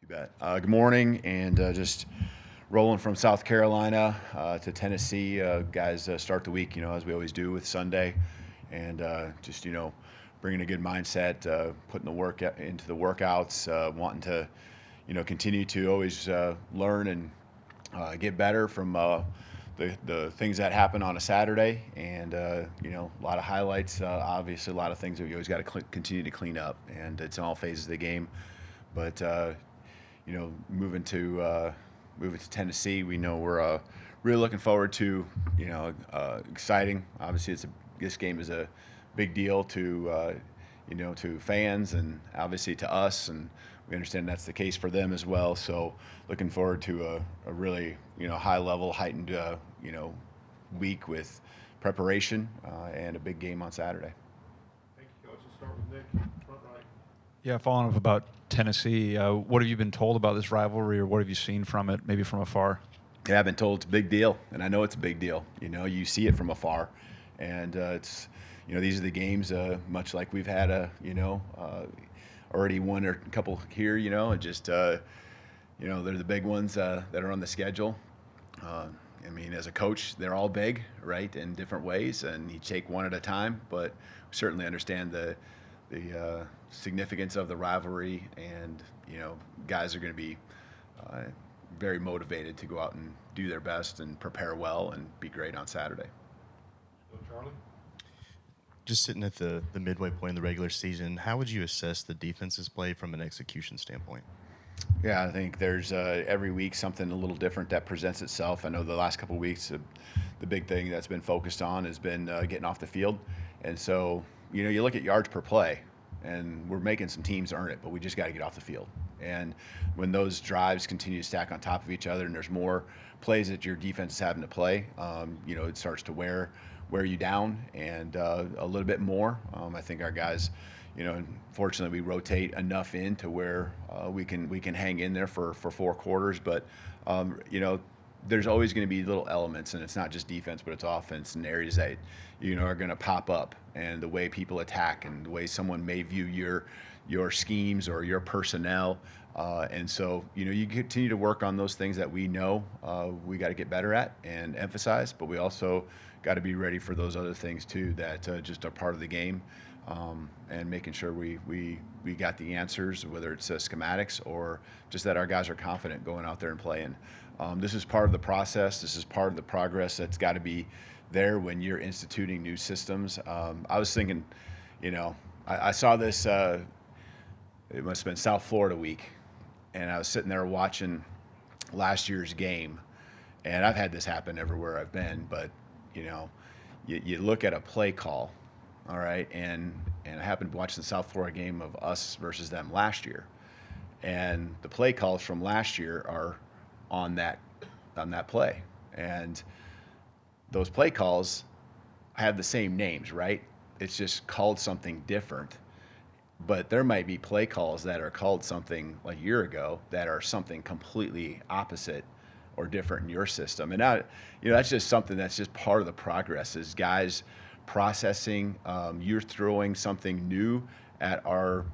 You bet. Good morning, and just rolling from South Carolina to Tennessee. Guys, start the week, as we always do with Sunday, and just bringing a good mindset, putting the work into the workouts, wanting to, continue to always learn and get better from the things that happen on a Saturday, and a lot of highlights. Obviously, a lot of things that you always got to continue to clean up, and it's in all phases of the game. But moving to Tennessee, we know we're really looking forward to, exciting. Obviously, this game is a big deal to, to fans and obviously to us, and we understand that's the case for them as well. So, looking forward to a really, high level, heightened, week with preparation and a big game on Saturday. Thank you, Coach. Let's start with Nick, front right. Yeah, following up about Tennessee, what have you been told about this rivalry, or what have you seen from it, maybe from afar? Yeah, I've been told it's a big deal, and I know it's a big deal. You see it from afar, and it's, these are the games, much like we've had already one or a couple here, and just, they're the big ones that are on the schedule. As a coach, they're all big, right, in different ways, and you take one at a time, but we certainly understand the significance of the rivalry, and guys are going to be very motivated to go out and do their best and prepare well and be great on Saturday. Go Charlie. Just sitting at the midway point in the regular season, how would you assess the defense's play from an execution standpoint? Yeah, I think there's every week something a little different that presents itself. I know the last couple of weeks, the big thing that's been focused on has been getting off the field. And so, you look at yards per play, and we're making some teams earn it, but we just got to get off the field. And when those drives continue to stack on top of each other, and there's more plays that your defense is having to play, it starts to wear you down and a little bit more. I think our guys, fortunately, we rotate enough in to where we can hang in there for 4 quarters. But there's always going to be little elements, and it's not just defense, but it's offense and areas that are going to pop up, and the way people attack and the way someone may view your schemes or your personnel. And so, you continue to work on those things that we know we got to get better at and emphasize, but we also got to be ready for those other things too that just are part of the game, and making sure we got the answers, whether it's schematics or just that our guys are confident going out there and playing. This is part of the process. This is part of the progress that's got to be there when you're instituting new systems. I was thinking, I saw this, it must have been South Florida week, and I was sitting there watching last year's game, and I've had this happen everywhere I've been, but, you look at a play call, all right, and I happened to watch the South Florida game of us versus them last year, and the play calls from last year are on that play, and those play calls have the same names, right? It's just called something different. But there might be play calls that are called something like a year ago that are something completely opposite or different in your system. And now, that's just something that's just part of the progress is guys processing. You're throwing something new at our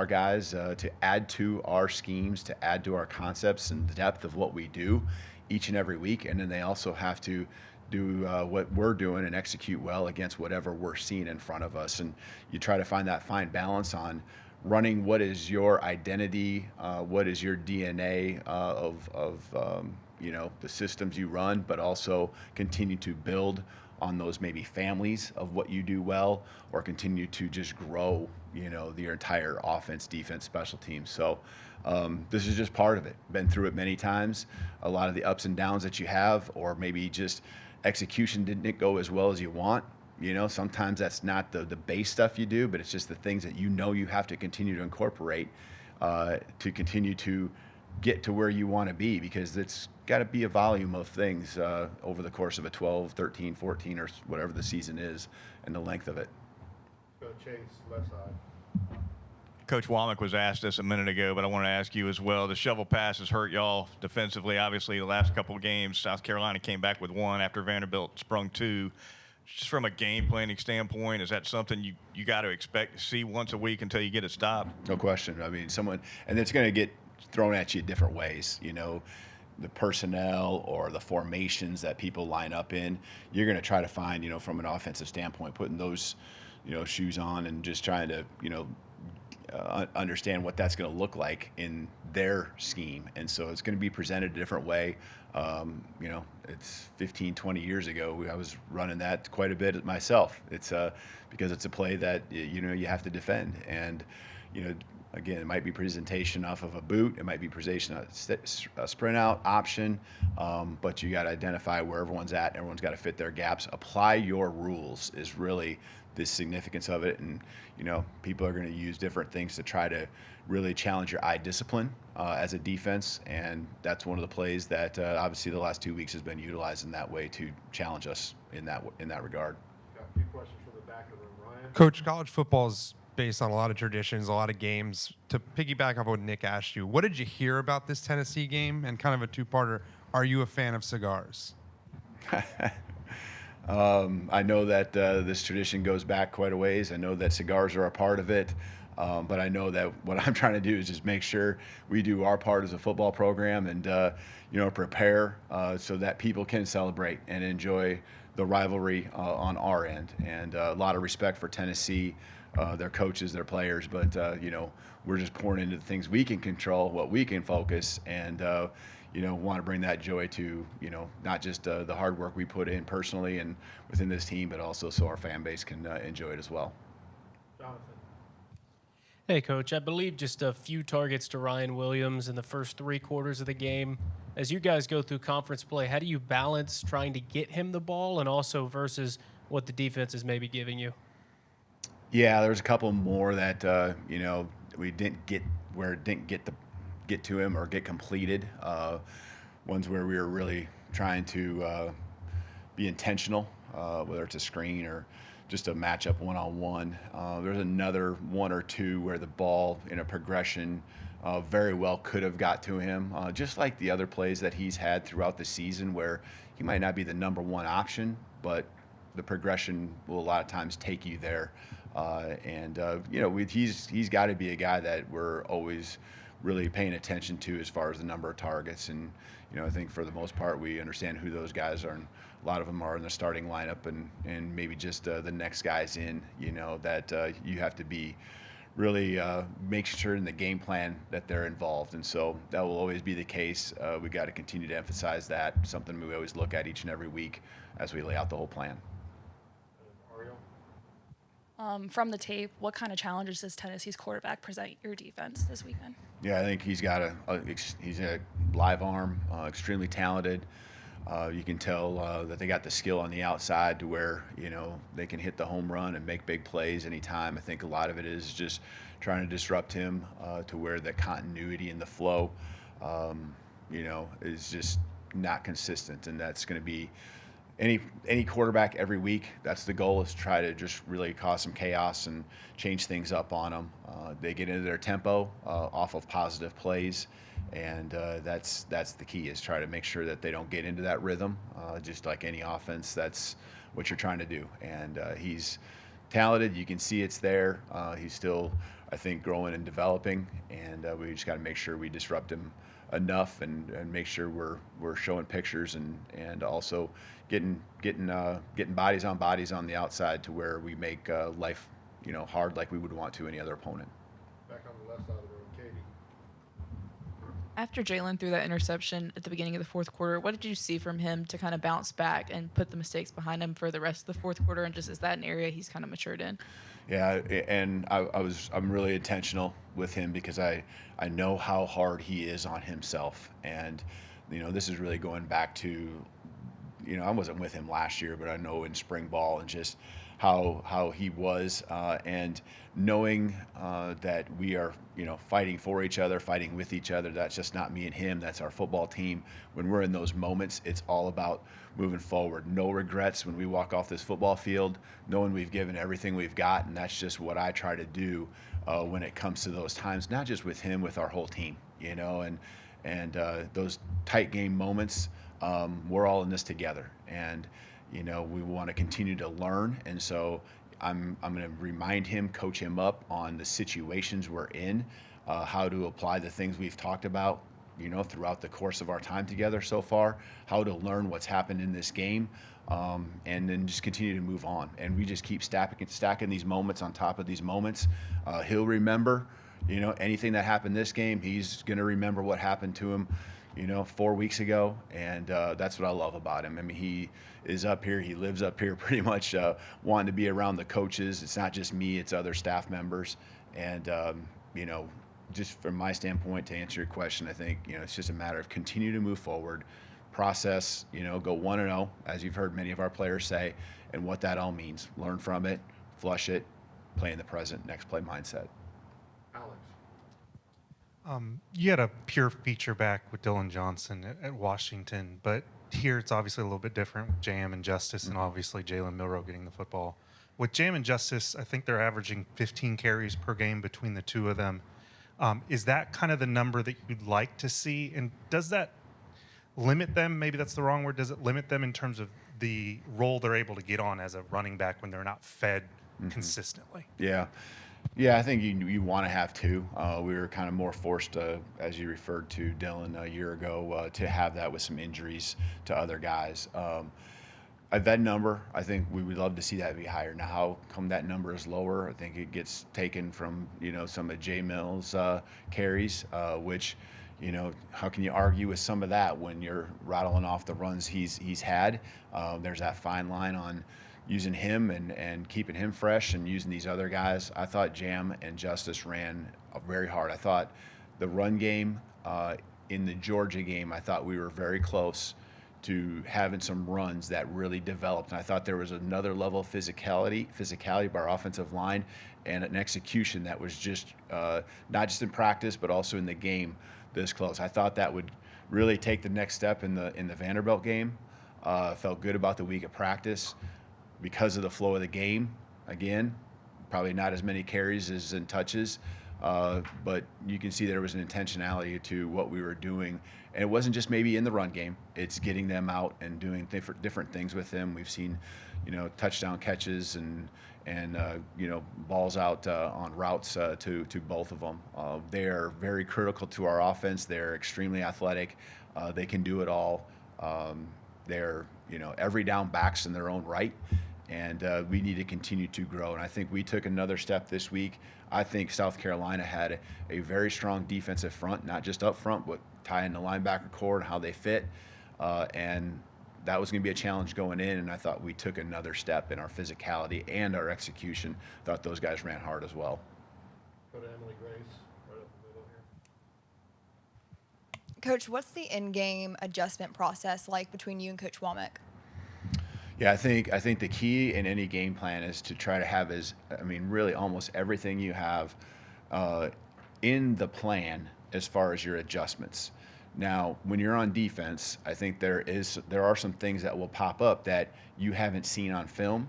guys to add to our schemes, to add to our concepts and the depth of what we do each and every week. And then they also have to do what we're doing and execute well against whatever we're seeing in front of us. And you try to find that fine balance on running what is your identity, what is your DNA of the systems you run, but also continue to build on those maybe families of what you do well, or continue to just grow, your entire offense, defense, special teams. So this is just part of it. Been through it many times. A lot of the ups and downs that you have, or maybe just execution didn't go as well as you want. Sometimes that's not the base stuff you do, but it's just the things that you have to continue to incorporate to continue to get to where you want to be, because it's got to be a volume of things over the course of a 12, 13, 14, or whatever the season is, and the length of it. Go Chase, left side. Coach Womack was asked this a minute ago, but I want to ask you as well. The shovel pass has hurt y'all defensively. Obviously, the last couple of games, South Carolina came back with 1 after Vanderbilt sprung 2. Just from a game planning standpoint, is that something you got to expect to see once a week until you get it stopped? No question. And it's going to get thrown at you different ways. The personnel or the formations that people line up in, you're going to try to find, from an offensive standpoint, putting those, shoes on and just trying to, understand what that's going to look like in their scheme. And so it's going to be presented a different way. It's 15, 20 years ago. I was running that quite a bit myself. It's because it's a play that, you have to defend. And, again, it might be presentation off of a boot. It might be presentation a sprint out option. But you got to identify where everyone's at. Everyone's got to fit their gaps. Apply your rules is really the significance of it. And, people are going to use different things to try to really challenge your eye discipline as a defense. And that's one of the plays that obviously the last 2 weeks has been utilized in that way to challenge us in that regard. Got a few questions from the back of the room. Ryan? Coach, college football is based on a lot of traditions, a lot of games. To piggyback off what Nick asked you, what did you hear about this Tennessee game? And kind of a two-parter, are you a fan of cigars? I know that this tradition goes back quite a ways. I know that cigars are a part of it. But I know that what I'm trying to do is just make sure we do our part as a football program and, prepare so that people can celebrate and enjoy the rivalry on our end. And a lot of respect for Tennessee, their coaches, their players. But, we're just pouring into the things we can control, what we can focus, and, want to bring that joy to, not just the hard work we put in personally and within this team, but also so our fan base can enjoy it as well. Jonathan? Hey, Coach. I believe just a few targets to Ryan Williams in the first 3 quarters of the game. As you guys go through conference play, how do you balance trying to get him the ball and also versus what the defense is maybe giving you? Yeah, there's a couple more that we didn't get where it didn't get to him or get completed. Ones where we were really trying to be intentional, whether it's a screen or just a matchup one-on-one. There's another 1 or 2 where the ball in a progression very well could have got to him, just like the other plays that he's had throughout the season where he might not be the number 1 option, but the progression will a lot of times take you there. He's got to be a guy that we're always really paying attention to as far as the number of targets. And, I think for the most part, we understand who those guys are. And a lot of them are in the starting lineup and maybe just the next guys in, that you have to be really make sure in the game plan that they're involved. And so that will always be the case. We got to continue to emphasize that, something we always look at each and every week as we lay out the whole plan. Ariel? From the tape, what kind of challenges does Tennessee's quarterback present your defense this weekend? Yeah, I think he's got he's a live arm, extremely talented. You can tell that they got the skill on the outside to where, they can hit the home run and make big plays anytime. I think a lot of it is just trying to disrupt him to where the continuity and the flow, is just not consistent. And that's going to be any quarterback every week. That's the goal, is try to just really cause some chaos and change things up on them. They get into their tempo off of positive plays. And that's the key, is try to make sure that they don't get into that rhythm. Just like any offense, that's what you're trying to do. And he's talented. You can see it's there. He's still, I think, growing and developing. And we just got to make sure we disrupt him enough and make sure we're showing pictures and also getting bodies on the outside to where we make life hard like we would want to any other opponent. Back on the left side of the room, Katie. After Jalen threw that interception at the beginning of the fourth quarter, what did you see from him to kind of bounce back and put the mistakes behind him for the rest of the fourth quarter? And just, is that an area he's kind of matured in? Yeah, and I'm really intentional with him because I know how hard he is on himself. And, this is really going back to, I wasn't with him last year, but I know in spring ball and just how he was, and knowing that we are, fighting for each other, fighting with each other. That's just not me and him. That's our football team. When we're in those moments, it's all about moving forward. No regrets when we walk off this football field, knowing we've given everything we've got, and that's just what I try to do when it comes to those times, not just with him, with our whole team, and those tight game moments, we're all in this together. And we want to continue to learn, and so I'm going to remind him, coach him up on the situations we're in, how to apply the things we've talked about, throughout the course of our time together so far, how to learn what's happened in this game, and then just continue to move on. And we just keep stacking these moments on top of these moments. He'll remember, anything that happened this game. He's going to remember what happened to him, 4 weeks ago. And that's what I love about him. I mean, he is up here. He lives up here pretty much, wanting to be around the coaches. It's not just me, it's other staff members. And, just from my standpoint, to answer your question, I think, it's just a matter of continue to move forward, process, go 1-0, as you've heard many of our players say, and what that all means. Learn from it, flush it, play in the present, next play mindset. Alex. You had a pure feature back with Dylan Johnson at Washington, but here it's obviously a little bit different with Jam and Justice, and obviously Jalen Milroe getting the football. With Jam and Justice, I think they're averaging 15 carries per game between the two of them. Is that kind of the number that you'd like to see? And does that limit them? Maybe that's the wrong word. Does it limit them in terms of the role they're able to get on as a running back when they're not fed consistently? Yeah. Yeah, I think you want to have two. We were kind of more forced, as you referred to, Dylan, a year ago, to have that with some injuries to other guys. That number, I think we would love to see that be higher. Now, how come that number is lower? I think it gets taken from, some of J Mills' carries, which, how can you argue with some of that when you're rattling off the runs he's had? There's that fine line on using him and keeping him fresh and using these other guys. I thought Jam and Justice ran very hard. I thought the run game in the Georgia game, I thought we were very close to having some runs that really developed. And I thought there was another level of physicality by our offensive line and an execution that was just not just in practice, but also in the game this close. I thought that would really take the next step in the Vanderbilt game. Felt good about the week of practice because of the flow of the game. Again, probably not as many carries as in touches, but you can see there was an intentionality to what we were doing. And it wasn't just maybe in the run game. It's getting them out and doing different things with them. We've seen, touchdown catches and balls out on routes to both of them. They're very critical to our offense. They're extremely athletic. They can do it all. They're, every down backs in their own right. And we need to continue to grow. And I think we took another step this week. I think South Carolina had a very strong defensive front, not just up front, but tying the linebacker core and how they fit. And that was going to be a challenge going in. And I thought we took another step in our physicality and our execution. Thought those guys ran hard as well. Go to Emily Grace, right up the middle here. Coach, what's the in-game adjustment process like between you and Coach Womack? Yeah, I think the key in any game plan is to try to have really almost everything you have in the plan as far as your adjustments. Now, when you're on defense, I think there are some things that will pop up that you haven't seen on film,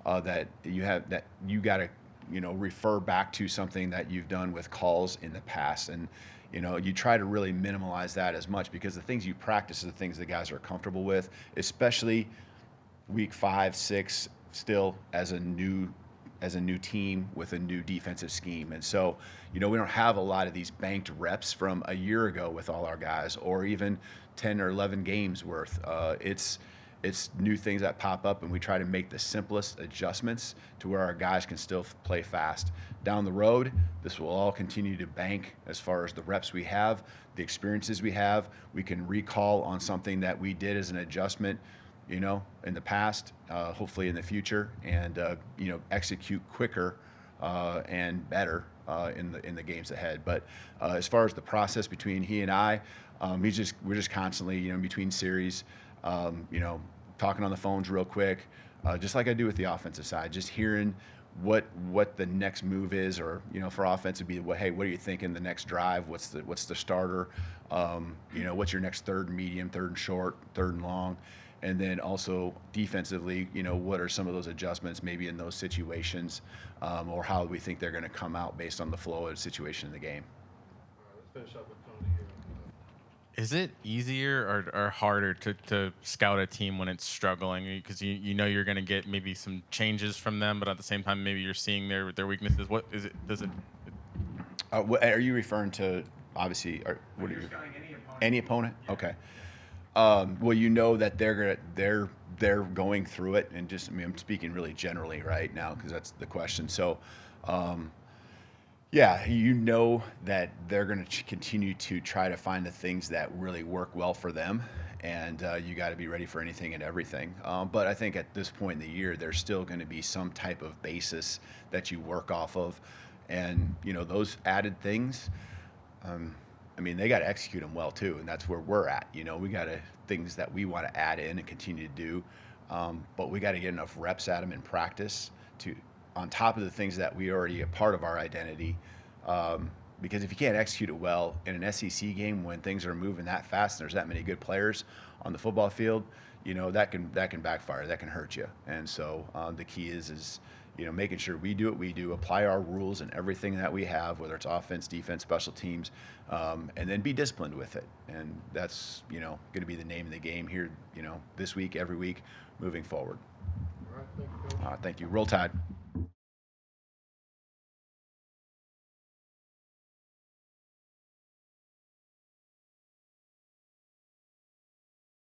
that you got to refer back to something that you've done with calls in the past. And you try to really minimize that as much, because the things you practice are the things the guys are comfortable with, especially week 5, 6, still as a new team with a new defensive scheme. And so, we don't have a lot of these banked reps from a year ago with all our guys, or even 10 or 11 games worth. It's new things that pop up, and we try to make the simplest adjustments to where our guys can still play fast. Down the road, this will all continue to bank as far as the reps we have, the experiences we have. We can recall on something that we did as an adjustment, in the past, hopefully in the future, and execute quicker and better in the games ahead. But as far as the process between he and I, we're just constantly between series, talking on the phones real quick, just like I do with the offensive side, just hearing what the next move is, or for offense would be, hey, what are you thinking the next drive? What's the starter? What's your next third and medium, third and short, third and long? And then also defensively, what are some of those adjustments maybe in those situations, or how we think they're going to come out based on the flow of the situation in the game. All right, let's finish up with Tony here. Is it easier or harder to scout a team when it's struggling? Because you're going to get maybe some changes from them, but at the same time, maybe you're seeing their weaknesses. What is it? Does it? Are you referring to obviously? What are you? Any opponent? Okay. Well, you know that they're going through it, and just I mean I'm speaking really generally right now because that's the question. So, yeah, you know that they're going to continue to try to find the things that really work well for them, and you got to be ready for anything and everything. But I think at this point in the year, there's still going to be some type of basis that you work off of, and those added things. I mean, they got to execute them well too, and that's where we're at. We got things that we want to add in and continue to do, but we got to get enough reps at them in practice to, on top of the things that we already a part of our identity. Because if you can't execute it well in an SEC game when things are moving that fast and there's that many good players on the football field, that can backfire, that can hurt you. And so the key is making sure we do what we do, apply our rules and everything that we have, whether it's offense, defense, special teams, and then be disciplined with it. And that's going to be the name of the game here, this week, every week, moving forward. All right, thank you, Coach. Thank you. Roll Tide.